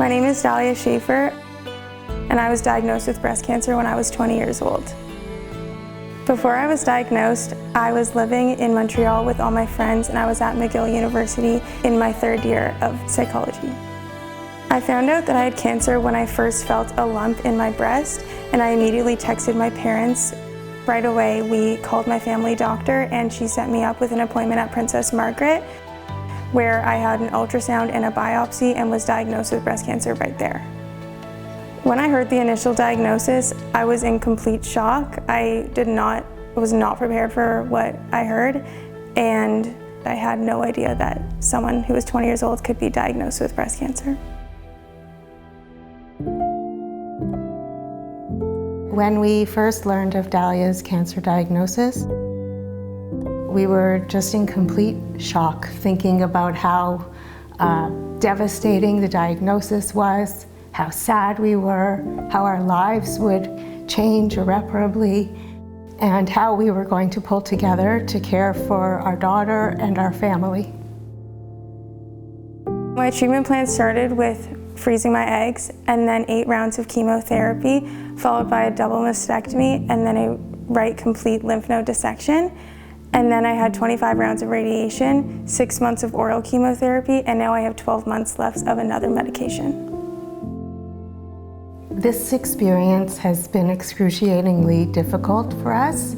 My name is Dalia Schaffer, and I was diagnosed with breast cancer when I was 20 years old. Before I was diagnosed, I was living in Montreal with all my friends, and I was at McGill University in my third year of psychology. I found out that I had cancer when I first felt a lump in my breast, and I immediately texted my parents. Right away, we called my family doctor, and she set me up with an appointment at Princess Margaret, where I had an ultrasound and a biopsy and was diagnosed with breast cancer right there. When I heard the initial diagnosis, I was in complete shock. I was not prepared for what I heard, and I had no idea that someone who was 20 years old could be diagnosed with breast cancer. When we first learned of Dalia's cancer diagnosis, we were just in complete shock, thinking about how devastating the diagnosis was, how sad we were, how our lives would change irreparably, and how we were going to pull together to care for our daughter and our family. My treatment plan started with freezing my eggs and then 8 rounds of chemotherapy, followed by a double mastectomy and then a right complete lymph node dissection. And then I had 25 rounds of radiation, 6 months of oral chemotherapy, and now I have 12 months left of another medication. This experience has been excruciatingly difficult for us.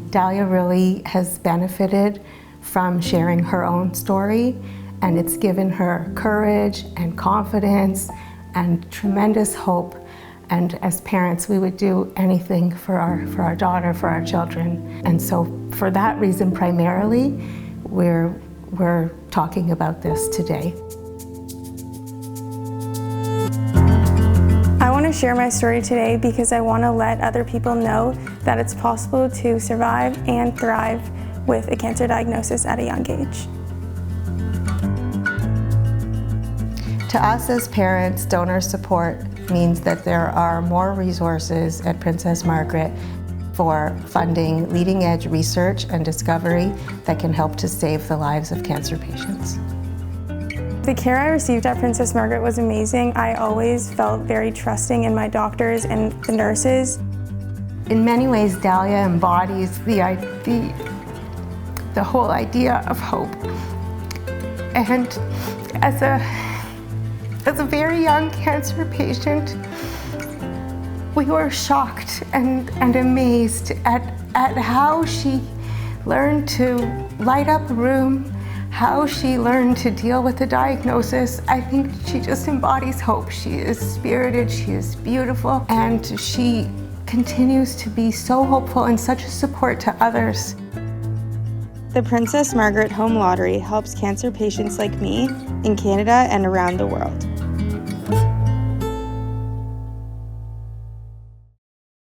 Dalia really has benefited from sharing her own story, and it's given her courage and confidence and tremendous hope. And as parents, we would do anything for our daughter, for our children. And so for that reason primarily, we're talking about this today. I want to share my story today because I want to let other people know that it's possible to survive and thrive with a cancer diagnosis at a young age. To us as parents, donor support means that there are more resources at Princess Margaret for funding leading-edge research and discovery that can help to save the lives of cancer patients. The care I received at Princess Margaret was amazing. I always felt very trusting in my doctors and the nurses. In many ways, Dalia embodies the whole idea of hope. And as a very young cancer patient, we were shocked and amazed at how she learned to light up a room, how she learned to deal with the diagnosis. I think she just embodies hope. She is spirited, she is beautiful, and she continues to be so hopeful and such a support to others. The Princess Margaret Home Lottery helps cancer patients like me in Canada and around the world.